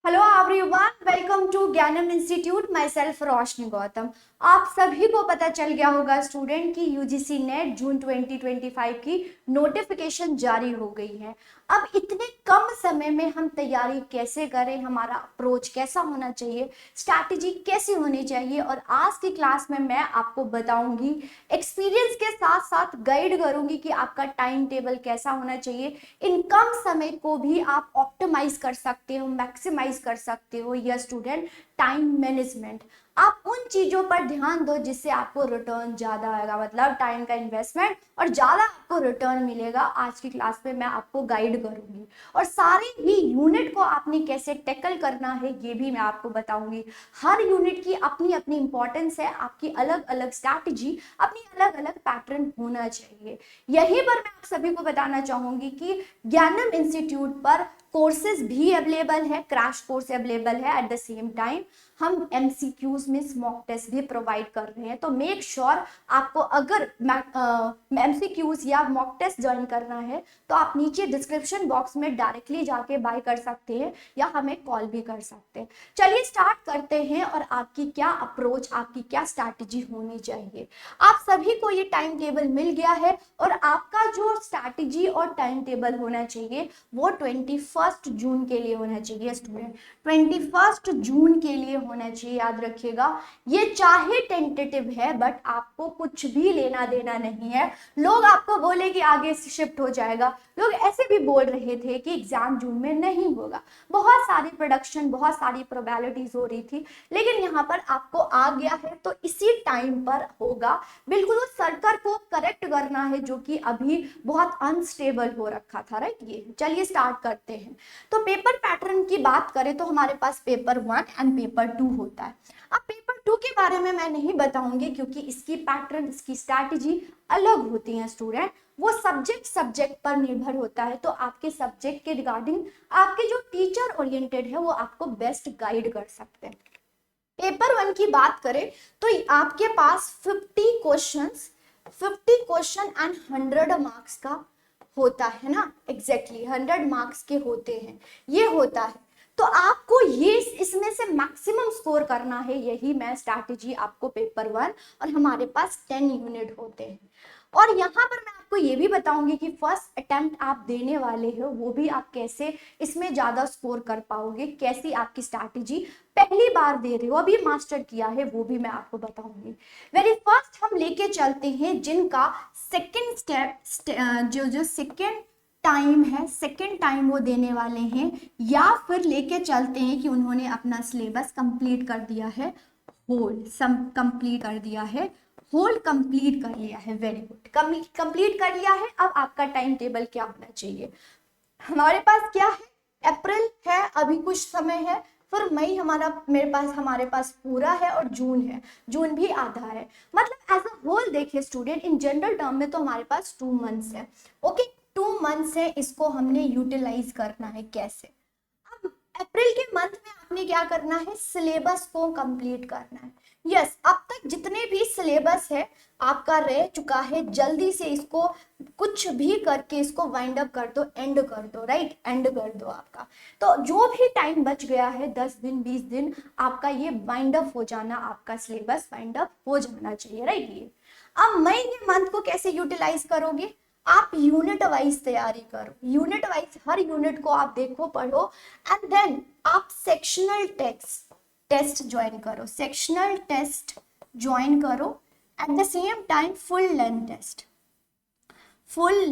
Hello everyone, welcome to ज्ञानम institute. My self रोशनी गौतम। आप सभी को पता चल गया होगा स्टूडेंट की यूजीसी नेट जून 2025 की नोटिफिकेशन जारी हो गई है। अब इतने कम समय में हम तैयारी कैसे करें, हमारा अप्रोच कैसा होना चाहिए, स्ट्रैटेजी कैसी होनी चाहिए, और आज की क्लास में मैं आपको बताऊंगी, एक्सपीरियंस के साथ साथ गाइड करूंगी कि आपका टाइम टेबल कैसा होना चाहिए। इन कम समय को भी आप ऑप्टिमाइज कर सकते हो, मैक्सिमाइज कर सकते हो। यह स्टूडेंट टाइम मैनेजमेंट, आप उन चीजों पर ध्यान दो जिससे आपको रिटर्न ज्यादा आएगा, मतलब टाइम का इन्वेस्टमेंट और ज्यादा आपको रिटर्न मिलेगा। आज की क्लास में मैं आपको गाइड करूंगी और सारे ही यूनिट को आपने कैसे टैकल करना है ये भी मैं आपको बताऊंगी। हर यूनिट की अपनी अपनी इंपॉर्टेंस है, आपकी अलग अलग स्ट्रैटेजी, अपनी अलग अलग पैटर्न होना चाहिए। यहीं पर मैं आप सभी को बताना चाहूंगी कि ज्ञानम इंस्टीट्यूट पर कोर्सेज भी अवेलेबल है, क्रैश कोर्स अवेलेबल है। एट द सेम टाइम हम एमसीक्यूज में स्मॉक टेस्ट भी प्रोवाइड कर रहे हैं। तो मेक श्योर आपको अगर एमसीक्यूज या मॉक टेस्ट ज्वाइन करना है तो आप नीचे डिस्क्रिप्शन बॉक्स में डायरेक्टली जाके बाय कर सकते हैं या हमें कॉल भी कर सकते हैं। चलिए स्टार्ट करते हैं और आपकी क्या अप्रोच, आपकी क्या स्ट्रैटेजी होनी चाहिए। आप सभी को ये टाइम टेबल मिल गया है और आपका जो स्ट्रैटेजी और टाइम टेबल होना चाहिए वो 21 जून के लिए होना चाहिए स्टूडेंट। 21 जून के लिए होना चाहिए, याद रखिएगा। ये चाहे टेंटेटिव है बट आपको कुछ भी लेना देना नहीं है। लोग आपको बोले कि आगे शिफ्ट हो जाएगा, लोग ऐसे भी बोल रहे थे कि एग्जाम जून में नहीं होगा, बहुत सारी प्रोडक्शन, बहुत सारी प्रोबेबिलिटीज हो रही थी, लेकिन यहाँ पर आपको आ गया है तो इसी टाइम पर होगा। बिल्कुल उस सर्कल को करेक्ट करना है जो कि अभी बहुत अनस्टेबल हो रखा था, राइट। ये चलिए स्टार्ट करते हैं। तो पेपर पैटर्न की बात करें तो हमारे पास पेपर 1 एंड पेपर 2 होता है। अब पेपर 2 के बारे में मैं नहीं बताऊंगी क्योंकि इसकी पैटर्न, इसकी स्ट्रैटेजी अलग होती है स्टूडेंट। वो सब्जेक्ट पर निर्भर होता है, तो आपके सब्जेक्ट के रिगार्डिंग आपके जो टीचर ओरिएंटेड है वो आपको बेस्ट गाइड कर सकते हैं। पेपर 1 की बात करें तो आपके पास 50 क्वेश्चन एंड 100 मार्क्स का होता है ना। एग्जैक्टली 100 मार्क्स के होते हैं, ये होता है। तो आपको ये इसमें से मैक्सिमम स्कोर करना है, यही मैं स्ट्रैटेजी आपको पेपर 1, और हमारे पास 10 यूनिट होते हैं। और यहाँ पर मैं आपको ये भी बताऊंगी कि फर्स्ट अटेम्प्ट आप देने वाले हो वो भी आप कैसे इसमें ज्यादा स्कोर कर पाओगे, कैसी आपकी स्ट्रैटेजी, पहली बार दे रहे हो अभी मास्टर किया है वो भी मैं आपको बताऊंगी। वेरी फर्स्ट हम लेके चलते हैं जिनका सेकेंड स्टेप, जो सेकेंड टाइम है, सेकेंड टाइम वो देने वाले हैं, या फिर लेके चलते हैं कि उन्होंने अपना सिलेबस कंप्लीट कर दिया है, होल सम कंप्लीट कर दिया है, होल कंप्लीट कर लिया है। वेरी गुड, कंप्लीट कर लिया है। अब आपका टाइम टेबल क्या होना चाहिए, हमारे पास क्या है, अप्रैल है, अभी कुछ समय है, फिर मई हमारे पास पूरा है, और जून है, जून भी आधा है। मतलब एज अ होल देखिए स्टूडेंट, इन जनरल टर्म में तो हमारे पास 2 मंथ्स है। ओके, 2 मंथ्स है, इसको हमने यूटिलाइज करना है कैसे। अब अप्रैल के मंथ में आपने क्या करना है, सिलेबस को कंप्लीट करना है। यस, अब तक जितने भी सिलेबस है आपका रह चुका है, जल्दी से इसको कुछ भी करके इसको वाइंड अप कर दो, एंड कर दो, राइट, एंड कर दो आपका। तो जो भी टाइम बच गया है 10 दिन 20 दिन, आपका ये वाइंड अप हो जाना, आपका सिलेबस वाइंड अप हो जाना चाहिए, राइट। ये अब मई के मंथ को कैसे यूटिलाइज करोगे, आप यूनिट वाइज तैयारी करो, यूनिट वाइज हर यूनिट को आप देखो, पढ़ो, एंड देन आप सेक्शनल टेस्ट ज्वाइन करो, सेक्शनल टेस्ट ज्वाइन करो। At the same time full length test, full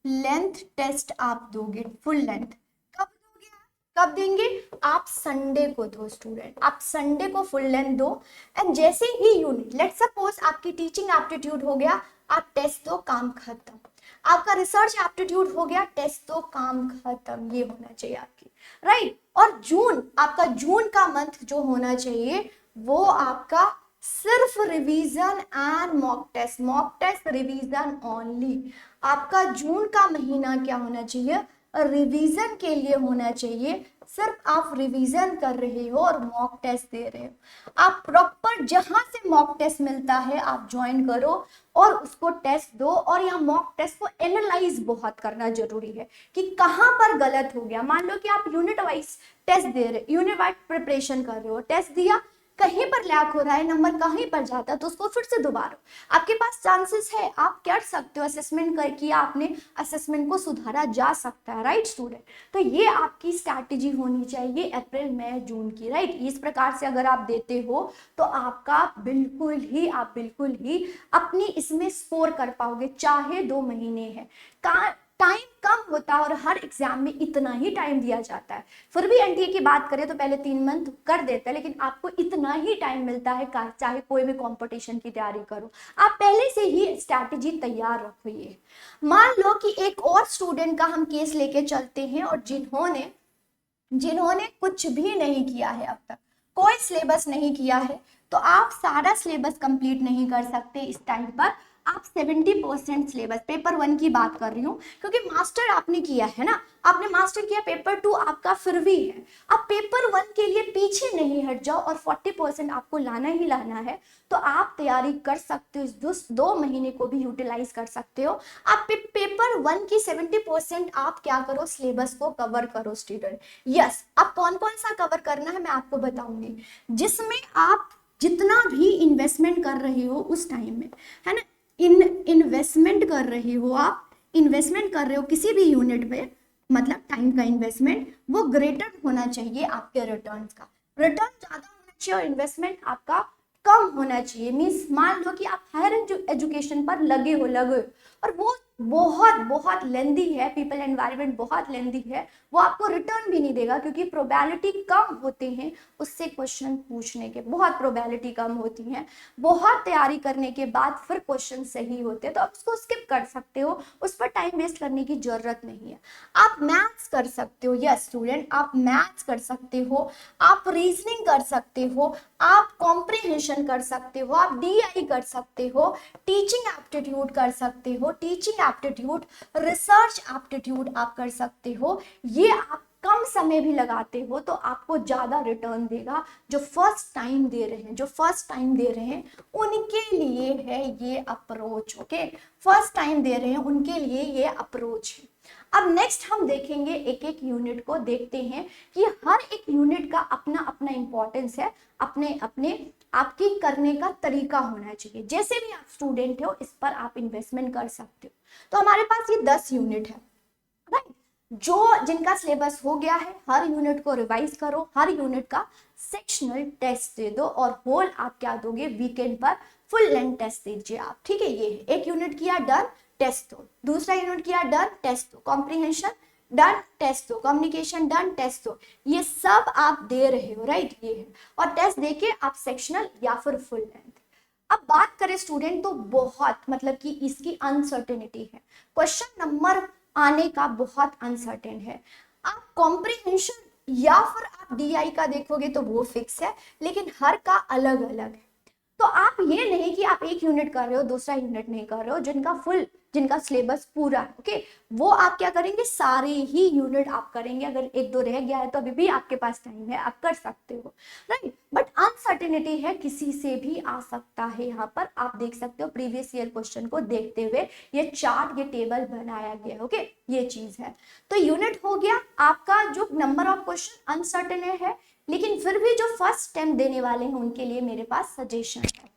length test आप दोगे, फुल लेंथ कब दोगे, कब देंगे, आप संडे को दो स्टूडेंट, आप संडे को फुल लेंथ दो। एंड जैसे ही यूनिट, लेट सपोज आपकी टीचिंग एप्टीट्यूड हो गया, आप टेस्ट दो, काम खत्म। आपका रिसर्च एप्टीट्यूड हो गया, टेस्ट दो, काम खत्म। ये होना चाहिए आपकी, राइट। और जून, आपका जून का मंथ जो होना चाहिए वो आपका सिर्फ revision and mock test revision only. आपका जून का महीना क्या होना चाहिए, रिवीजन के लिए होना चाहिए। सिर्फ आप रिवीजन कर रहे हो और मॉक टेस्ट दे रहे हो। आप प्रॉपर जहां से मॉक टेस्ट मिलता है आप ज्वाइन करो और उसको टेस्ट दो, और यहाँ मॉक टेस्ट को एनालाइज बहुत करना जरूरी है कि कहाँ पर गलत हो गया। मान लो कि आप यूनिट वाइज टेस्ट दे रहे, यूनिट वाइज प्रिपरेशन कर रहे हो, टेस्ट दिया, कहीं पर लैक हो रहा है, नंबर कहीं पर जाता है, तो उसको फिर से दोबारा आपके पास चांसेस है, आप कर सकते हो, असेसमेंट कर किया आपने, असेसमेंट को सुधारा जा सकता है, राइट स्टूडेंट। तो ये आपकी स्ट्रैटेजी होनी चाहिए अप्रैल मई जून की, राइट। इस प्रकार से अगर आप देते हो तो आपका आप बिल्कुल ही अपनी इसमें स्कोर कर पाओगे, चाहे 2 महीने है। टाइम कम होता है और हर एग्जाम में इतना ही टाइम दिया जाता है। फिर भी एनटीए की बात करें तो पहले 3 मंथ कर देता है, लेकिन आपको इतना ही टाइम मिलता है, चाहे कोई भी कंपटीशन की तैयारी करो, आप पहले से ही स्ट्रैटेजी तैयार रखिए। मान लो कि एक और स्टूडेंट का हम केस लेके चलते हैं, और जिन्होंने कुछ भी नहीं किया है, अब तक कोई सिलेबस नहीं किया है, तो आप सारा सिलेबस कंप्लीट नहीं कर सकते इस टाइम पर। आप 70% सिलेबस, पेपर 1 की बात कर रही हूँ, क्योंकि मास्टर आपने किया है ना, आपने मास्टर किया, पेपर 2 आपका फिर भी है। अब पेपर 1 के लिए पीछे नहीं हट जाओ और 40% आपको लाना ही लाना है, तो आप तैयारी कर सकते हो, इस 2 महीने को भी यूटिलाइज कर सकते हो। आप पेपर 1 की 70% आप क्या करो, सिलेबस को कवर करो स्टूडेंट। यस, अब कौन कौन सा कवर करना है मैं आपको बताऊंगी, जिसमें आप जितना भी इन्वेस्टमेंट कर रहे हो उस टाइम में, है ना, इन्वेस्टमेंट कर रहे हो, आप इन्वेस्टमेंट कर रहे हो किसी भी यूनिट में, मतलब टाइम का इन्वेस्टमेंट, वो ग्रेटर होना चाहिए आपके रिटर्न्स का। रिटर्न ज्यादा होना चाहिए और इन्वेस्टमेंट आपका कम होना चाहिए। मीन्स मान लो कि आप हायर एजुकेशन पर लगे हो और वो बहुत बहुत लेंदी है, पीपल एनवायरनमेंट बहुत लेंदी है, वो आपको रिटर्न भी नहीं देगा, क्योंकि प्रोबेबिलिटी कम होते हैं उससे क्वेश्चन पूछने के, बहुत प्रोबेबिलिटी कम होती है। बहुत तैयारी करने के बाद फिर क्वेश्चन सही होते हैं, तो आप उसको स्किप कर सकते हो, उस पर टाइम वेस्ट करने की जरूरत नहीं है। आप मैथ्स कर सकते हो, यस स्टूडेंट, आप मैथ्स कर सकते हो, आप रीजनिंग कर सकते हो, आप कॉम्प्रिहेंशन कर सकते हो, आप डीआई कर सकते हो, टीचिंग एप्टीट्यूड कर सकते हो, टीचिंग एप्टीट्यूड, रिसर्च एप्टीट्यूड आप कर सकते हो। ये आप कम समय भी लगाते हो तो आपको ज्यादा रिटर्न देगा। जो फर्स्ट टाइम दे रहे हैं उनके लिए है ये अप्रोच, ओके, फर्स्ट टाइम दे रहे हैं उनके लिए ये अप्रोच है। अब नेक्स्ट हम देखेंगे, एक एक यूनिट को देखते हैं कि हर एक यूनिट का अपना अपना इंपॉर्टेंस है, अपने अपने आपकी करने का तरीका होना चाहिए। जैसे भी आप स्टूडेंट हो इस पर आप इन्वेस्टमेंट कर सकते हो। तो हमारे पास ये 10 यूनिट है, राइट, जो जिनका सिलेबस हो गया है, हर यूनिट को रिवाइज करो, हर यूनिट का सेक्शनल टेस्ट दे दो, और होल आप क्या दोगे, वीकेंड पर फुल लेंथ टेस्ट दीजिए आप, ठीक है। ये एक यूनिट किया, डन, टेस्ट दो, दूसरा यूनिट किया, डन, टेस्ट दो, कॉम्प्रिहेंशन डन, टेस्ट दो, कम्युनिकेशन डन, टेस्ट दो, ये सब आप दे रहे हो, राइट, ये है। और टेस्ट देके आप सेक्शनल या फिर फुल लेंथ। अब बात करें स्टूडेंट तो बहुत, मतलब कि इसकी अनसर्टेनिटी है, क्वेश्चन नंबर आने का बहुत अनसर्टेन है। आप कॉम्प्रिहेंशन या फिर आप डीआई का देखोगे तो वो फिक्स है, लेकिन हर का अलग अलग है। तो आप ये नहीं कि आप एक यूनिट कर रहे हो दूसरा यूनिट नहीं कर रहे हो, जिनका सिलेबस पूरा है, ओके, वो आप क्या करेंगे, सारे ही यूनिट आप करेंगे। अगर एक दो रह गया है तो अभी भी आपके पास टाइम है, आप कर सकते हो, राइट। बट अनसर्टेनिटी है, किसी से भी आ सकता है। यहाँ पर आप देख सकते हो प्रीवियस ईयर क्वेश्चन को देखते हुए ये चार्ट, ये टेबल बनाया गया, ओके, ये चीज है। तो यूनिट हो गया आपका, जो नंबर ऑफ क्वेश्चन अनसर्टेन है, लेकिन फिर भी जो फर्स्ट अटेम्प्ट देने वाले हैं उनके लिए मेरे पास सजेशन है।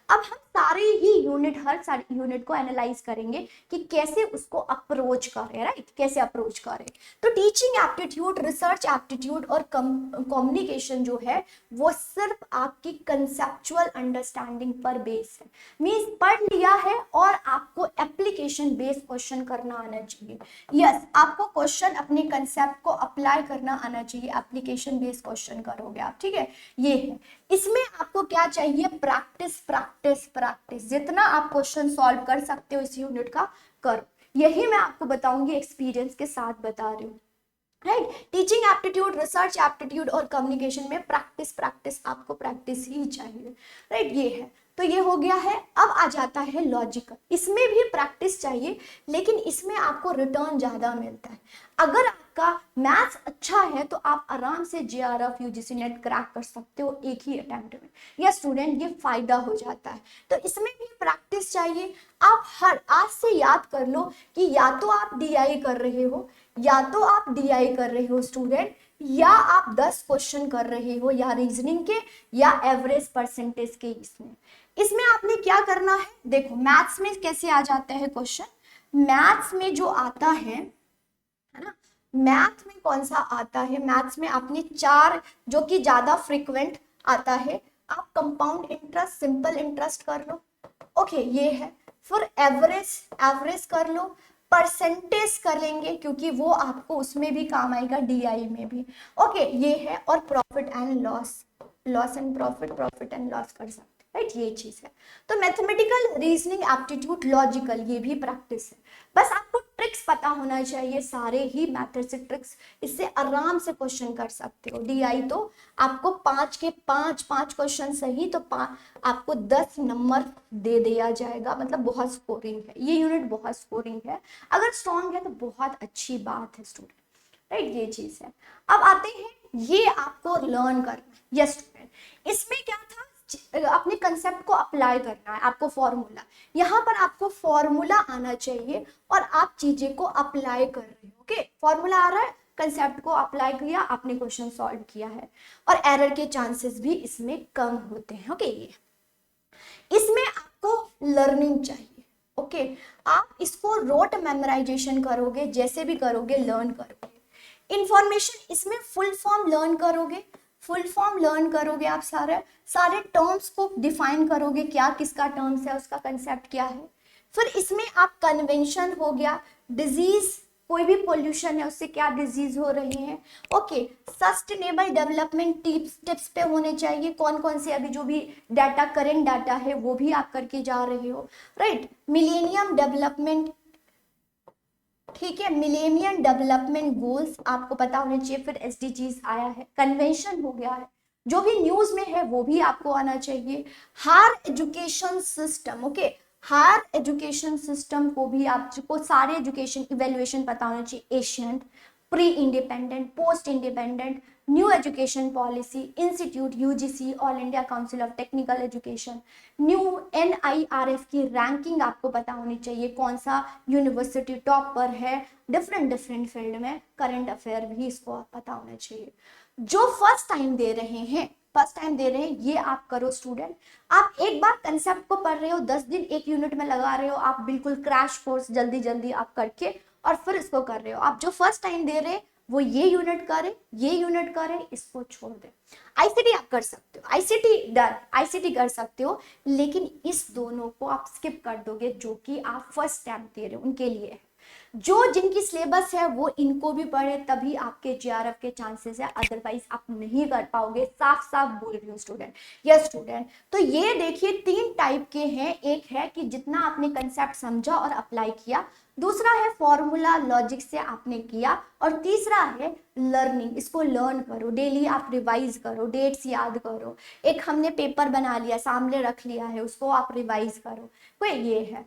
अब हम सारे ही यूनिट, हर सारे यूनिट को एनालाइज करेंगे कि कैसे उसको अप्रोच करें, राइट, कैसे अप्रोच करें। तो टीचिंग एप्टीट्यूड, रिसर्च एप्टीट्यूड और कम्युनिकेशन जो है वो सिर्फ आपकी कंसेप्चुअल अंडरस्टैंडिंग पर बेस है। मींस पढ़ लिया है और आपको एप्लीकेशन बेस्ड क्वेश्चन करना आना चाहिए। यस, आपको क्वेश्चन अपने कंसेप्ट को अप्लाई करना आना चाहिए, एप्लीकेशन बेस्ड क्वेश्चन करोगे आप, ठीक है, ये है। इसमें आपको क्या चाहिए, प्रैक्टिस प्रैक्टिस प्रैक्टिस, जितना आप क्वेश्चन सॉल्व कर सकते हो इस यूनिट का करो। यही मैं आपको बताऊंगी, एक्सपीरियंस के साथ बता रही हूँ, right. Teaching aptitude, research aptitude और कम्युनिकेशन में प्रैक्टिस प्रैक्टिस, आपको प्रैक्टिस ही चाहिए, राइट, ये है। तो ये हो गया है। अब आ जाता है लॉजिकल, इसमें भी प्रैक्टिस चाहिए, लेकिन इसमें आपको रिटर्न ज्यादा मिलता है। अगर आपका मैथ्स अच्छा है तो आप आराम से जेआरएफ यूजीसी नेट क्रैक कर सकते हो एक ही अटेम्प्ट में। या स्टूडेंट ये फायदा हो जाता है, तो इसमें भी प्रैक्टिस चाहिए। आप हर आज से याद कर लो कि या तो आप डीआई कर रहे हो, या तो आप डीआई कर रहे हो स्टूडेंट, या आप 10 क्वेश्चन कर रहे हो, या रीजनिंग के या एवरेज परसेंटेज के। इसमें आपने क्या करना है, देखो मैथ्स में कैसे आ जाता है क्वेश्चन। मैथ्स में जो आता है ना, मैथ में कौन सा आता है, मैथ्स में आपने 4 जो कि ज्यादा फ्रिक्वेंट आता है, आप कंपाउंड इंटरेस्ट, सिंपल इंटरेस्ट कर लो, ओके ये है। फिर एवरेज, एवरेज कर लो, परसेंटेज कर लेंगे क्योंकि वो आपको उसमें भी काम आएगा, डीआई में भी, ओके ये है। और profit and loss, loss and profit, profit and loss कर सकते, राइट, ये चीज है। तो मैथमेटिकल, रीजनिंग, एप्टीट्यूड, लॉजिकल, ये भी प्रैक्टिस है। बस आपको ट्रिक्स पता होना चाहिए, सारे ही मैथड से ट्रिक्स, इससे आराम से क्वेश्चन कर सकते हो। डीआई तो आपको 5 के 5 क्वेश्चन सही तो आपको 10 नंबर दे दिया जाएगा, मतलब बहुत स्कोरिंग है ये यूनिट, बहुत स्कोरिंग है। अगर स्ट्रॉन्ग है तो बहुत अच्छी बात है स्टूडेंट, राइट, ये चीज है। अब आते हैं, ये आपको लर्न करना, यस स्टूडेंट। इसमें क्या था, अपने कंसेप्ट को अप्लाई करना है आपको, फॉर्मूला, यहाँ पर आपको फॉर्मूला आना चाहिए और आप चीजें को अप्लाई कर रहे हो, ओके। फॉर्मूला आ रहा है, कंसेप्ट को अप्लाई किया, आपने क्वेश्चन सॉल्व किया है, और एरर के चांसेस भी इसमें कम होते हैं, ओके। ये इसमें आपको लर्निंग चाहिए, ओके। आप इसको रोट मेमोराइजेशन करोगे, जैसे भी करोगे लर्न करोगे। इंफॉर्मेशन इसमें फुल फॉर्म लर्न करोगे, फुल फॉर्म लर्न करोगे, आप सारे सारे टर्म्स को डिफाइन करोगे, क्या किसका टर्म्स है, उसका कंसेप्ट क्या है। फिर इसमें आप कन्वेंशन हो गया, डिजीज, कोई भी पोल्यूशन है उससे क्या डिजीज हो रही है, ओके। सस्टेनेबल डेवलपमेंट टिप्स पे होने चाहिए, कौन कौन से अभी जो भी डाटा, करेंट डाटा है वो भी आप करके जा रहे हो, राइट। मिलेनियम डेवलपमेंट, ठीक है, मिलेनियम डेवलपमेंट गोल्स आपको पता होने चाहिए। फिर एसडीजीज आया है, कन्वेंशन हो गया है, जो भी न्यूज में है वो भी आपको आना चाहिए। Higher education system, okay, higher education system को भी आपको सारे एजुकेशन इवेल्युएशन पता होना चाहिए, ancient, pre independent, post independent, new education policy, institute, UGC, all India council of technical education, new NIRF की रैंकिंग आपको पता होनी चाहिए, कौन सा यूनिवर्सिटी टॉप पर है, डिफरेंट डिफरेंट फील्ड में, करंट अफेयर भी इसको पता होना चाहिए। जो फर्स्ट टाइम दे रहे हैं, फर्स्ट टाइम दे रहे हैं, ये आप करो स्टूडेंट। आप एक बार कंसेप्ट को पढ़ रहे हो, 10 दिन एक यूनिट में लगा रहे हो, आप बिल्कुल क्रैश कोर्स जल्दी जल्दी आप करके और फिर इसको कर रहे हो। आप जो फर्स्ट टाइम दे रहे हैं वो ये यूनिट करें, ये यूनिट करें, इसको छोड़ दें। आईसीटी आप कर सकते हो, आईसीटी डन, आईसीटी कर सकते हो, लेकिन इस दोनों को आप स्किप कर दोगे जो कि आप फर्स्ट टाइम दे रहे हो उनके लिए है। जो जिनकी सिलेबस है वो इनको भी पढ़े, तभी आपके जेआरएफ के चांसेस है, अदरवाइज आप नहीं कर पाओगे, साफ साफ बोल रही हूँ स्टूडेंट। यस स्टूडेंट, तो ये देखिए 3 टाइप के हैं। एक है कि जितना आपने कंसेप्ट समझा और अप्लाई किया, दूसरा है फॉर्मूला लॉजिक से आपने किया, और तीसरा है लर्निंग, इसको लर्न करो, डेली आप रिवाइज करो, डेट्स याद करो, एक हमने पेपर बना लिया सामने रख लिया है उसको आप रिवाइज करो, तो ये है।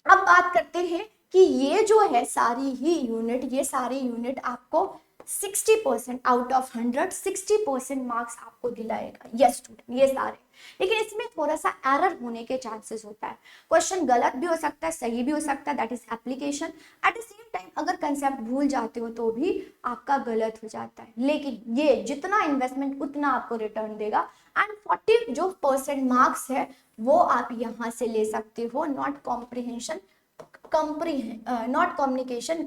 अब बात करते हैं कि ये जो है सारी ही यूनिट, ये सारी यूनिट आपको 60% आउट ऑफ 100 60% मार्क्स आपको दिलाएगा, यस स्टूडेंट, ये सारे। लेकिन इसमें थोड़ा सा एरर होने के चांसेस होता है, क्वेश्चन गलत भी हो सकता है, सही भी हो सकता है, that is application. Eight the same time अगर कंसेप्ट भूल जाते हो तो भी आपका गलत हो जाता है, लेकिन ये जितना इन्वेस्टमेंट उतना आपको रिटर्न देगा। एंड 40 जो % मार्क्स है वो आप यहाँ से ले सकते हो, not comprehension, not communication,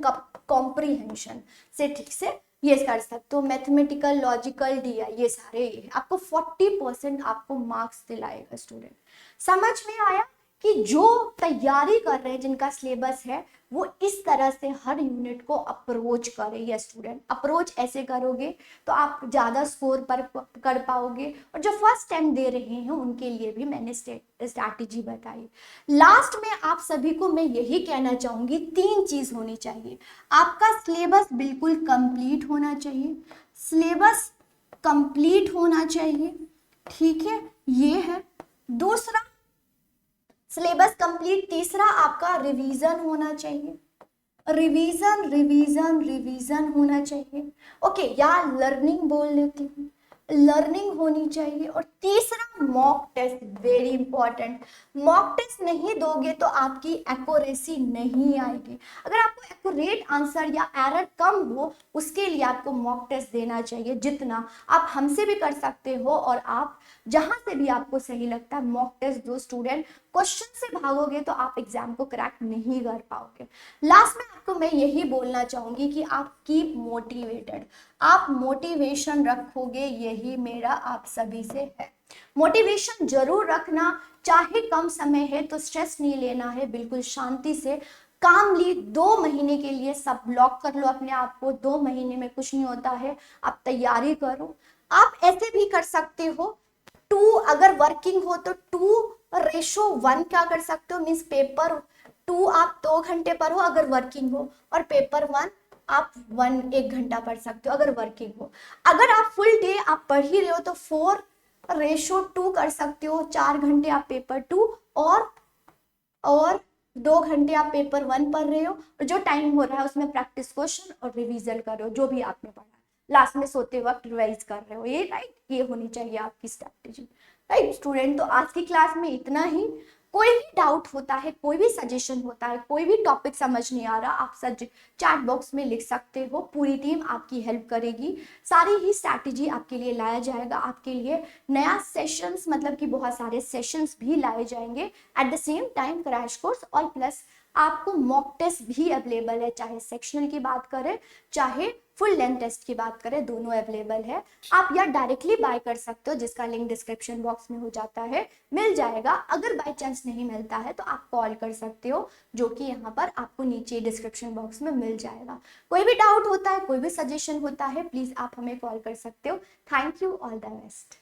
comprehension से ठीक से ये कर सकते हो। मैथमेटिकल, लॉजिकल, डीआई, ये सारे ये आपको 40% आपको मार्क्स दिलाएगा स्टूडेंट। समझ में आया कि जो तैयारी कर रहे हैं, जिनका सिलेबस है, वो इस तरह से हर यूनिट को अप्रोच करें। ये स्टूडेंट अप्रोच ऐसे करोगे तो आप ज़्यादा स्कोर पर कर पाओगे, और जो फर्स्ट टाइम दे रहे हैं उनके लिए भी मैंने स्ट्रैटेजी बताई। लास्ट में आप सभी को मैं यही कहना चाहूँगी, 3 चीज़ होनी चाहिए। आपका सिलेबस बिल्कुल कंप्लीट होना चाहिए, सिलेबस कंप्लीट होना चाहिए, ठीक है, ये है। दूसरा, सिलेबस कंप्लीट। तीसरा आपका रिवीजन होना चाहिए, रिवीजन रिवीजन रिवीजन होना चाहिए। ओके, या लर्निंग बोल लेती हूँ, लर्निंग होनी चाहिए। और तीसरा mock test, very important. Mock test नहीं दोगे तो आपकी एक्यूरेसी नहीं आएगी। अगर आपको एक्यूरेट आंसर या एरर कम हो, उसके लिए आपको मॉक टेस्ट देना चाहिए। जितना आप हमसे भी कर सकते हो और आप जहां से भी आपको सही लगता है मॉक टेस्ट दो स्टूडेंट। क्वेश्चन से भागोगे तो आप एग्जाम को क्रैक नहीं कर पाओगे। लास्ट में आपको मैं यही बोलना चाहूंगी कि आप कीप मोटिवेटेड, आप मोटिवेशन रखोगे, यही मेरा आप सभी से है। मोटिवेशन जरूर रखना, चाहे कम समय है तो स्ट्रेस नहीं लेना है, बिल्कुल शांति से कामली 2 महीने के लिए सब ब्लॉक कर लो अपने आप को। 2 महीने में कुछ नहीं होता है, आप तैयारी करो। आप ऐसे भी कर सकते हो, 2 अगर वर्किंग हो तो 2:1 क्या कर सकते हो, मीन्स पेपर 2 आप 2 घंटे पढ़ो अगर वर्किंग हो, और पेपर 1 आप 1 घंटा पढ़ सकते हो अगर वर्किंग हो। अगर आप फुल डे आप पढ़ ही रहे हो तो 4:2 कर सकते हो। 4 घंटे आप पेपर 2 और 2 घंटे आप पेपर 1 पढ़ रहे हो, और जो टाइम हो रहा है उसमें प्रैक्टिस क्वेश्चन और रिवीजन कर रहे हो जो भी आपने पढ़ा। लास्ट में सोते वक्त रिवाइज कर रहे हो, ये राइट, ये होनी चाहिए आपकी स्ट्रैटेजी। राइट स्टूडेंट, तो आज की क्लास में इतना ही। कोई भी डाउट होता है, कोई भी सजेशन होता है, कोई भी टॉपिक समझ नहीं आ रहा, आप सच चैट बॉक्स में लिख सकते हो। पूरी टीम आपकी हेल्प करेगी, सारी ही स्ट्रैटेजी आपके लिए लाया जाएगा। आपके लिए नया सेशंस, मतलब कि बहुत सारे सेशंस भी लाए जाएंगे eight the same time, crash course और प्लस आपको मॉक टेस्ट भी अवेलेबल है। चाहे सेक्शनल की बात करें, चाहे फुल लेंथ टेस्ट की बात करें, दोनों अवेलेबल है। आप या डायरेक्टली बाय कर सकते हो, जिसका लिंक डिस्क्रिप्शन बॉक्स में हो जाता है, मिल जाएगा। अगर बाय चांस नहीं मिलता है तो आप कॉल कर सकते हो, जो कि यहाँ पर आपको नीचे डिस्क्रिप्शन बॉक्स में मिल जाएगा। कोई भी डाउट होता है, कोई भी सजेशन होता है, प्लीज आप हमें कॉल कर सकते हो। Thank you, all the best.